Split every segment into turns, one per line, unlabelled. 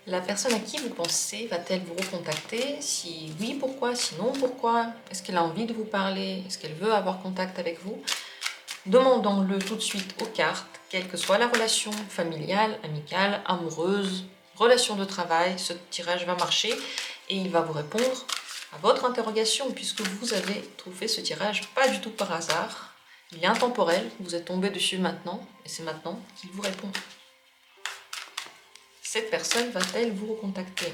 La personne à qui vous pensez va-t-elle vous recontacter? Si oui, pourquoi? Sinon, pourquoi? Est-ce qu'elle a envie de vous parler? Est-ce qu'elle veut avoir contact avec vous? Demandons-le tout de suite aux cartes, quelle que soit la relation familiale, amicale, amoureuse, relation de travail, ce tirage va marcher et il va vous répondre à votre interrogation puisque vous avez trouvé ce tirage pas du tout par hasard. Il est intemporel, vous êtes tombé dessus maintenant et c'est maintenant qu'il vous répond. Cette personne va-t-elle vous recontacter?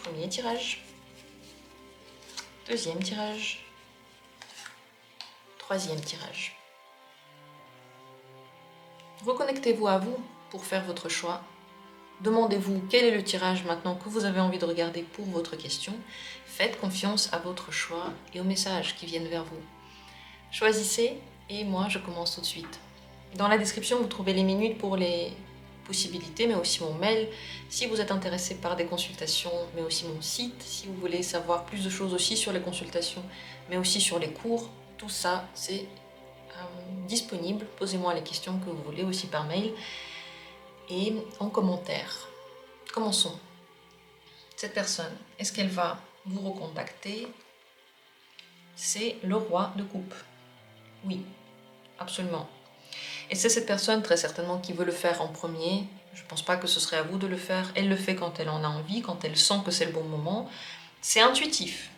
Premier tirage. Deuxième tirage. Troisième tirage. Reconnectez-vous à vous pour faire votre choix. Demandez-vous quel est le tirage maintenant que vous avez envie de regarder pour votre question. Faites confiance à votre choix et aux messages qui viennent vers vous. Choisissez et moi je commence tout de suite. Dans la description, vous trouvez les minutes pour les possibilités, mais aussi mon mail. Si vous êtes intéressé par des consultations, mais aussi mon site, si vous voulez savoir plus de choses aussi sur les consultations, mais aussi sur les cours, tout ça c'est disponible. Posez-moi les questions que vous voulez aussi par mail et en commentaire. Commençons. Cette personne, est-ce qu'elle va vous recontacter? C'est le roi de coupe. Oui, absolument. Et c'est cette personne très certainement qui veut le faire en premier. Je ne pense pas que ce serait à vous de le faire. Elle le fait quand elle en a envie, quand elle sent que c'est le bon moment. C'est intuitif.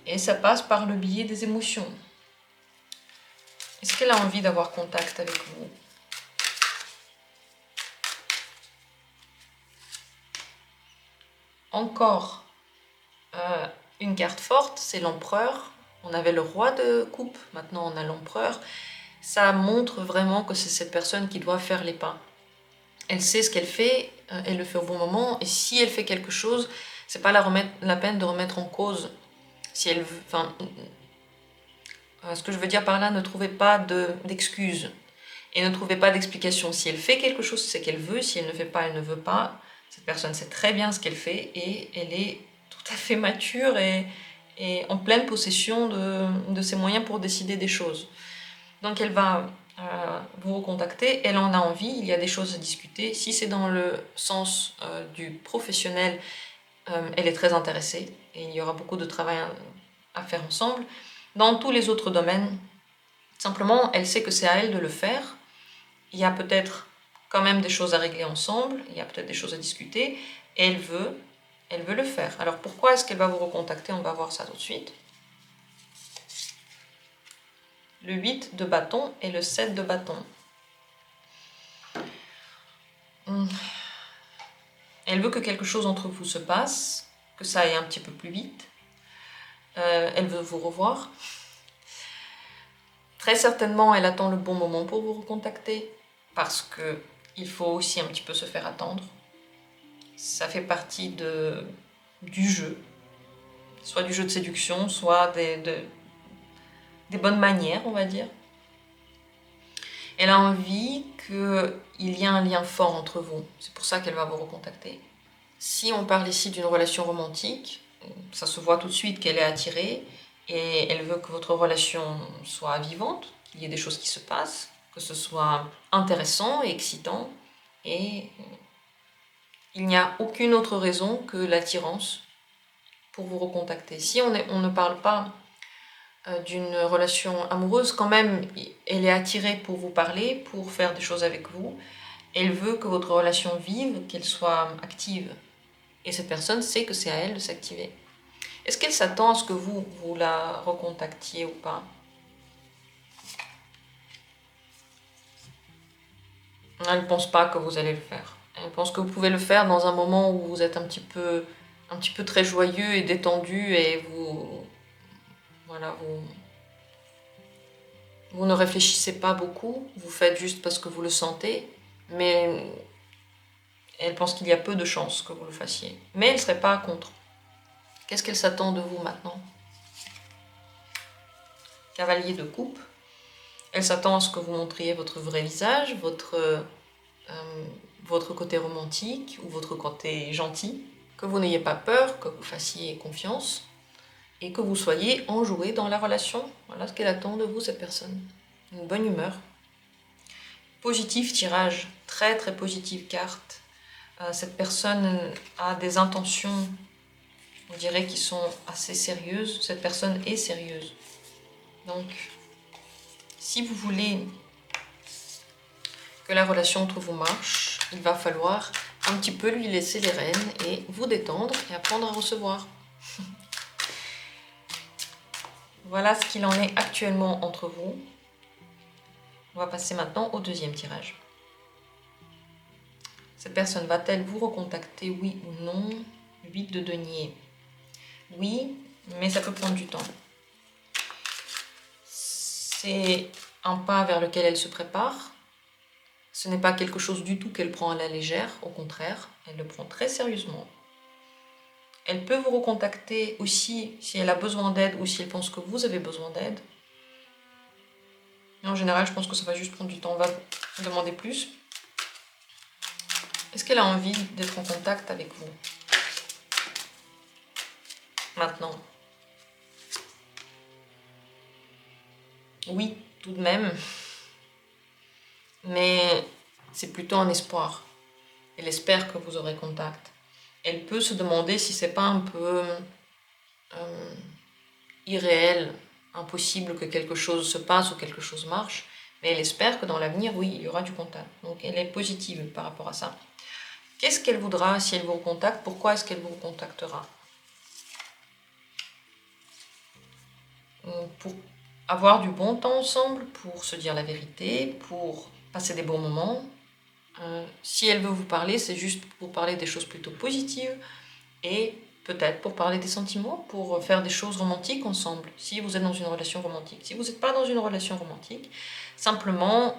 Et ça passe par le biais des émotions. Est-ce qu'elle a envie d'avoir contact avec vous? Encore une carte forte, c'est l'empereur. On avait le roi de coupe, maintenant on a l'empereur. Ça montre vraiment que c'est cette personne qui doit faire les pas. Elle sait ce qu'elle fait, elle le fait au bon moment, et si elle fait quelque chose, c'est pas la peine de remettre en cause. Si elle, ce que je veux dire par là, ne trouvez pas d'excuses et ne trouvez pas d'explication. Si elle fait quelque chose, c'est qu'elle veut. Si elle ne fait pas, elle ne veut pas. Cette personne sait très bien ce qu'elle fait et elle est tout à fait mature et en pleine possession de ses moyens pour décider des choses. Donc elle va vous recontacter, elle en a envie, il y a des choses à discuter. Si c'est dans le sens du professionnel, elle est très intéressée et il y aura beaucoup de travail à faire ensemble. Dans tous les autres domaines, simplement, elle sait que c'est à elle de le faire. Il y a peut-être quand même des choses à régler ensemble, il y a peut-être des choses à discuter, et elle veut le faire. Alors pourquoi est-ce qu'elle va vous recontacter? On va voir ça tout de suite. Le 8 de bâton et le 7 de bâton. Elle veut que quelque chose entre vous se passe, que ça aille un petit peu plus vite. Elle veut vous revoir. Très certainement, elle attend le bon moment pour vous recontacter, parce qu'il faut aussi un petit peu se faire attendre. Ça fait partie du jeu, soit du jeu de séduction, soit des bonnes manières, on va dire. Elle a envie qu'il y ait un lien fort entre vous, c'est pour ça qu'elle va vous recontacter. Si on parle ici d'une relation romantique, ça se voit tout de suite qu'elle est attirée et elle veut que votre relation soit vivante, qu'il y ait des choses qui se passent, que ce soit intéressant et excitant. Et il n'y a aucune autre raison que l'attirance pour vous recontacter. Si on ne parle pas d'une relation amoureuse, quand même, elle est attirée pour vous parler, pour faire des choses avec vous. Elle veut que votre relation vive, qu'elle soit active. Et cette personne sait que c'est à elle de s'activer. Est-ce qu'elle s'attend à ce que vous la recontactiez ou pas? Elle ne pense pas que vous allez le faire. Elle pense que vous pouvez le faire dans un moment où vous êtes un petit peu très joyeux et détendu et vous ne réfléchissez pas beaucoup, vous faites juste parce que vous le sentez, mais elle pense qu'il y a peu de chances que vous le fassiez. Mais elle ne serait pas contre. Qu'est-ce qu'elle s'attend de vous maintenant? Cavalier de coupe. Elle s'attend à ce que vous montriez votre vrai visage, votre côté romantique ou votre côté gentil, que vous n'ayez pas peur, que vous fassiez confiance et que vous soyez enjoué dans la relation. Voilà ce qu'elle attend de vous, cette personne. Une bonne humeur. Positif tirage, très très positive carte. Cette personne a des intentions, on dirait, qui sont assez sérieuses. Cette personne est sérieuse. Donc, si vous voulez que la relation entre vous marche, il va falloir un petit peu lui laisser les rênes et vous détendre et apprendre à recevoir. Voilà ce qu'il en est actuellement entre vous. On va passer maintenant au deuxième tirage. Cette personne va-t-elle vous recontacter, oui ou non? 8 de denier. Oui, mais ça peut prendre du temps. C'est un pas vers lequel elle se prépare. Ce n'est pas quelque chose du tout qu'elle prend à la légère, au contraire, elle le prend très sérieusement. Elle peut vous recontacter aussi si elle a besoin d'aide ou si elle pense que vous avez besoin d'aide. En général, je pense que ça va juste prendre du temps. On va demander plus. Est-ce qu'elle a envie d'être en contact avec vous maintenant? Oui, tout de même. Mais c'est plutôt un espoir. Elle espère que vous aurez contact. Elle peut se demander si c'est pas un peu irréel, impossible que quelque chose se passe ou quelque chose marche, mais elle espère que dans l'avenir, oui, il y aura du contact. Donc elle est positive par rapport à ça. Qu'est-ce qu'elle voudra si elle vous recontacte? Pourquoi est-ce qu'elle vous recontactera? Pour avoir du bon temps ensemble, pour se dire la vérité, pour passer des bons moments. Si elle veut vous parler, c'est juste pour parler des choses plutôt positives et peut-être pour parler des sentiments, pour faire des choses romantiques ensemble, si vous êtes dans une relation romantique. Si vous n'êtes pas dans une relation romantique, simplement,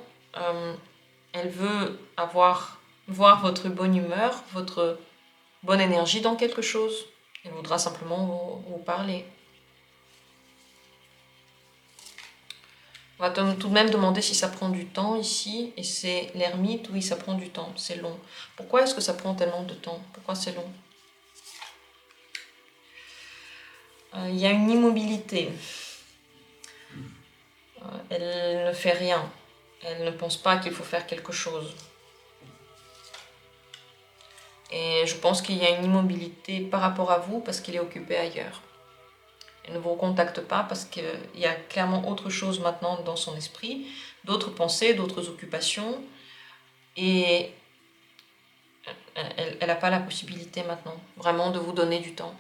elle veut voir votre bonne humeur, votre bonne énergie dans quelque chose. Elle voudra simplement vous parler. On va tout de même demander si ça prend du temps ici, et c'est l'ermite, oui, ça prend du temps, c'est long. Pourquoi est-ce que ça prend tellement de temps? Pourquoi c'est long? Il y a une immobilité. Elle ne fait rien. Elle ne pense pas qu'il faut faire quelque chose. Et je pense qu'il y a une immobilité par rapport à vous parce qu'il est occupé ailleurs. Elle ne vous contacte pas parce qu'il y a clairement autre chose maintenant dans son esprit, d'autres pensées, d'autres occupations. Et elle n'a pas la possibilité maintenant vraiment de vous donner du temps.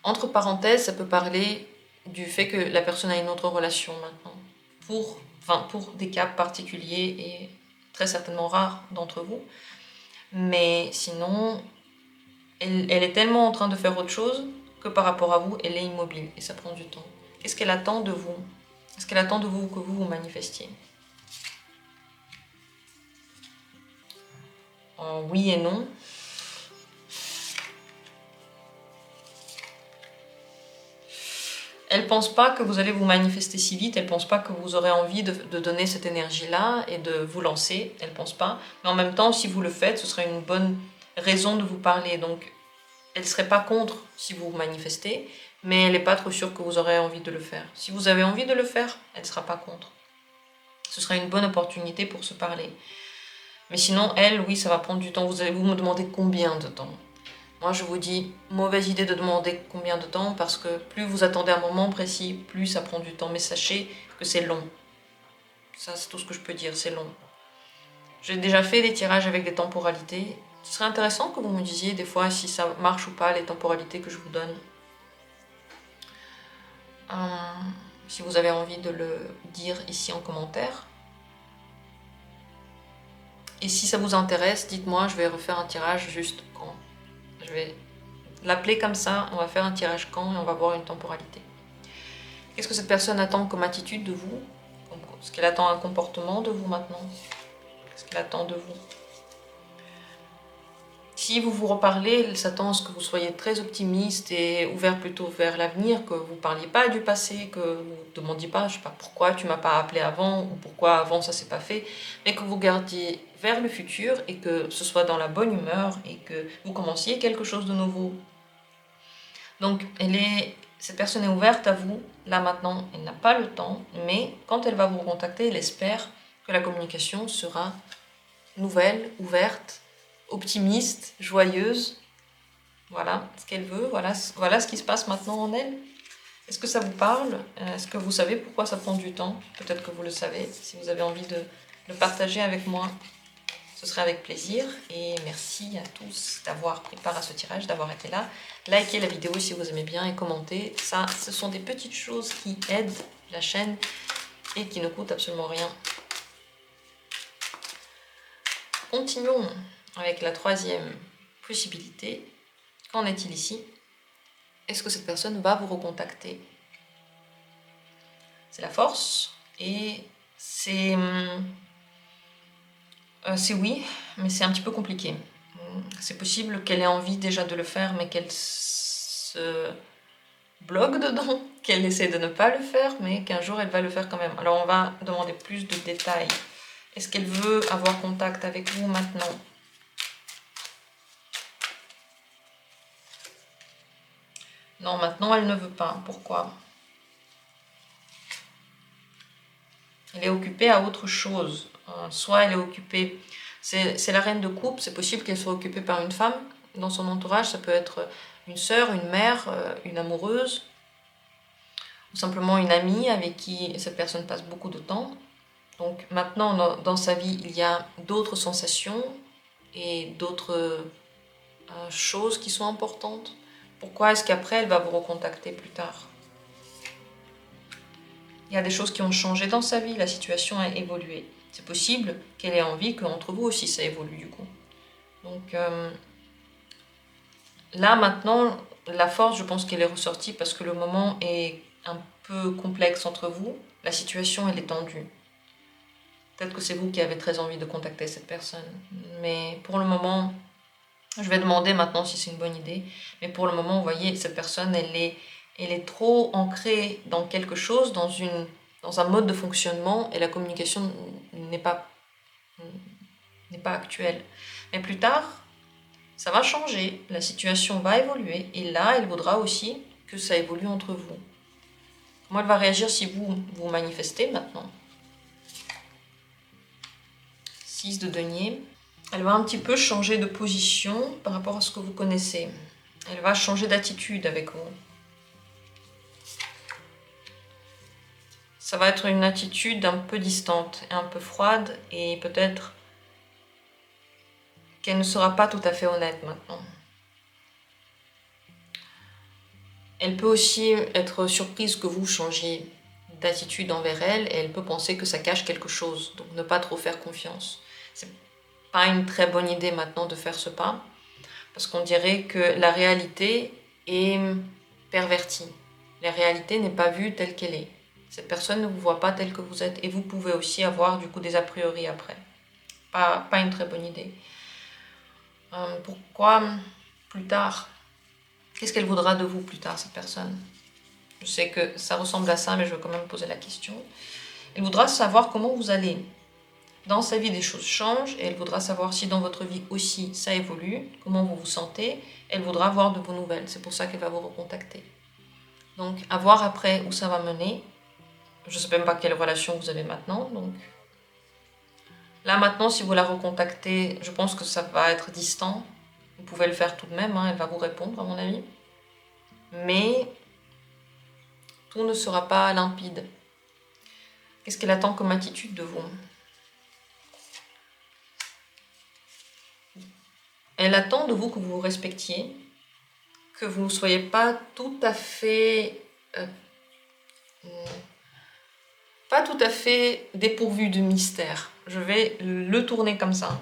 Entre parenthèses, ça peut parler du fait que la personne a une autre relation maintenant. Pour des cas particuliers et très certainement rares d'entre vous. Mais sinon, elle est tellement en train de faire autre chose que par rapport à vous, elle est immobile et ça prend du temps. Qu'est-ce qu'elle attend de vous? Est-ce qu'elle attend de vous que vous vous manifestiez? Oui et non. Elle ne pense pas que vous allez vous manifester si vite, elle ne pense pas que vous aurez envie de donner cette énergie-là et de vous lancer, elle ne pense pas. Mais en même temps, si vous le faites, ce serait une bonne raison de vous parler. Donc, elle ne serait pas contre si vous vous manifestez, mais elle n'est pas trop sûre que vous aurez envie de le faire. Si vous avez envie de le faire, elle ne sera pas contre. Ce serait une bonne opportunité pour se parler. Mais sinon, elle, oui, ça va prendre du temps. Vous allez vous me demander combien de temps. Moi, je vous dis, mauvaise idée de demander combien de temps, parce que plus vous attendez un moment précis, plus ça prend du temps. Mais sachez que c'est long. Ça, c'est tout ce que je peux dire, c'est long. J'ai déjà fait des tirages avec des temporalités. Ce serait intéressant que vous me disiez des fois si ça marche ou pas, les temporalités que je vous donne. Si vous avez envie de le dire ici en commentaire. Et si ça vous intéresse, dites-moi, je vais refaire un tirage juste quand. Je vais l'appeler comme ça, on va faire un tirage quand et on va voir une temporalité. Qu'est-ce que cette personne attend comme attitude de vous? Est-ce qu'elle attend un comportement de vous maintenant? Qu'est-ce qu'elle attend de vous? Si vous vous reparlez, elle s'attend à ce que vous soyez très optimiste et ouvert plutôt vers l'avenir, que vous ne parliez pas du passé, que vous ne demandiez pas, je sais pas, pourquoi tu m'as pas appelé avant ou pourquoi avant ça s'est pas fait, mais que vous gardiez vers le futur et que ce soit dans la bonne humeur et que vous commenciez quelque chose de nouveau. Donc cette personne est ouverte à vous, là maintenant, elle n'a pas le temps, mais quand elle va vous contacter, elle espère que la communication sera nouvelle, ouverte, optimiste, joyeuse. Voilà ce qu'elle veut, voilà ce qui se passe maintenant en elle. Est-ce que ça vous parle? Est-ce que vous savez pourquoi ça prend du temps? Peut-être que vous le savez. Si vous avez envie de le partager avec moi, ce serait avec plaisir. Et merci à tous d'avoir pris part à ce tirage, d'avoir été là. Likez la vidéo si vous aimez bien et commentez. Ça, ce sont des petites choses qui aident la chaîne et qui ne coûtent absolument rien. Continuons avec la troisième possibilité. Qu'en est-il ici? Est-ce que cette personne va vous recontacter? C'est la force et c'est oui, mais c'est un petit peu compliqué. C'est possible qu'elle ait envie déjà de le faire, mais qu'elle se bloque dedans, qu'elle essaie de ne pas le faire, mais qu'un jour elle va le faire quand même. Alors on va demander plus de détails. Est-ce qu'elle veut avoir contact avec vous maintenant? Non, maintenant elle ne veut pas. Pourquoi? Elle est occupée à autre chose. Soit elle est occupée... C'est la reine de coupe, c'est possible qu'elle soit occupée par une femme dans son entourage. Ça peut être une sœur, une mère, une amoureuse, ou simplement une amie avec qui cette personne passe beaucoup de temps. Donc maintenant, dans sa vie, il y a d'autres sensations et d'autres choses qui sont importantes. Pourquoi est-ce qu'après, elle va vous recontacter plus tard? Il y a des choses qui ont changé dans sa vie, la situation a évolué. C'est possible qu'elle ait envie qu'entre vous aussi ça évolue du coup. Donc là maintenant, la force, je pense qu'elle est ressortie parce que le moment est un peu complexe entre vous. La situation, elle est tendue. Peut-être que c'est vous qui avez très envie de contacter cette personne. Mais pour le moment, je vais demander maintenant si c'est une bonne idée. Mais pour le moment, vous voyez, cette personne, elle est trop ancrée dans quelque chose, dans un mode de fonctionnement, et la communication n'est pas actuelle. Mais plus tard, ça va changer, la situation va évoluer, et là, elle voudra aussi que ça évolue entre vous. Comment elle va réagir si vous manifestez maintenant? 6 de denier. Elle va un petit peu changer de position par rapport à ce que vous connaissez. Elle va changer d'attitude avec vous. Ça va être une attitude un peu distante, un peu froide, et peut-être qu'elle ne sera pas tout à fait honnête maintenant. Elle peut aussi être surprise que vous changiez d'attitude envers elle, et elle peut penser que ça cache quelque chose, donc ne pas trop faire confiance. C'est pas une très bonne idée maintenant de faire ce pas, parce qu'on dirait que la réalité est pervertie. La réalité n'est pas vue telle qu'elle est. Cette personne ne vous voit pas tel que vous êtes, et vous pouvez aussi avoir du coup des a priori après. Pas une très bonne idée. Pourquoi plus tard? Qu'est-ce qu'elle voudra de vous plus tard, cette personne? Je sais que ça ressemble à ça, mais je vais quand même poser la question. Elle voudra savoir comment vous allez. Dans sa vie, des choses changent, et elle voudra savoir si dans votre vie aussi ça évolue, comment vous vous sentez. Elle voudra avoir de vos nouvelles, c'est pour ça qu'elle va vous recontacter. Donc, à voir après où ça va mener. Je ne sais même pas quelle relation vous avez maintenant, donc... Là, maintenant, si vous la recontactez, je pense que ça va être distant. Vous pouvez le faire tout de même, hein, elle va vous répondre, à mon avis. Mais tout ne sera pas limpide. Qu'est-ce qu'elle attend comme attitude de vous? Elle attend de vous que vous vous respectiez, que vous ne soyez pas tout à fait... pas tout à fait dépourvu de mystère. Je vais le tourner comme ça.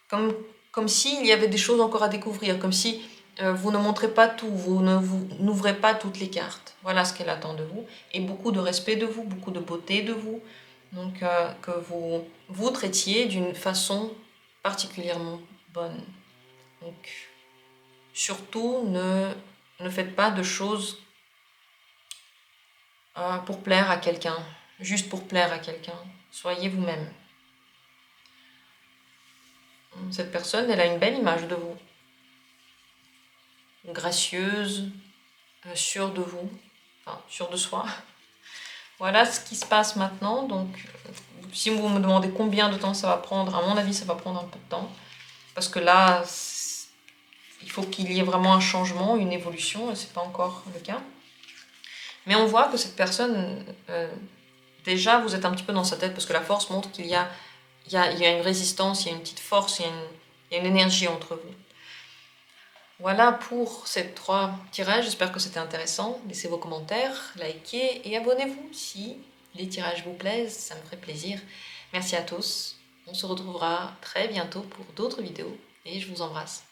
Comme s'il y avait des choses encore à découvrir, comme si vous ne montrez pas tout, vous n'ouvrez pas toutes les cartes. Voilà ce qu'elle attend de vous. Et beaucoup de respect de vous, beaucoup de beauté de vous. Donc que vous traitiez d'une façon particulièrement bonne. Donc surtout ne faites pas de choses pour plaire à quelqu'un, juste pour plaire à quelqu'un. Soyez vous-même. Cette personne, elle a une belle image de vous. Gracieuse, sûre de vous, enfin sûre de soi. Voilà ce qui se passe maintenant. Donc, si vous me demandez combien de temps ça va prendre, à mon avis, ça va prendre un peu de temps. Parce que là, il faut qu'il y ait vraiment un changement, une évolution, et ce n'est pas encore le cas. Mais on voit que cette personne, déjà, vous êtes un petit peu dans sa tête, parce que la force montre qu'il y a une résistance, il y a une petite force, il y a une énergie entre vous. Voilà pour ces 3 tirages, j'espère que c'était intéressant. Laissez vos commentaires, likez et abonnez-vous si les tirages vous plaisent, ça me ferait plaisir. Merci à tous, on se retrouvera très bientôt pour d'autres vidéos et je vous embrasse.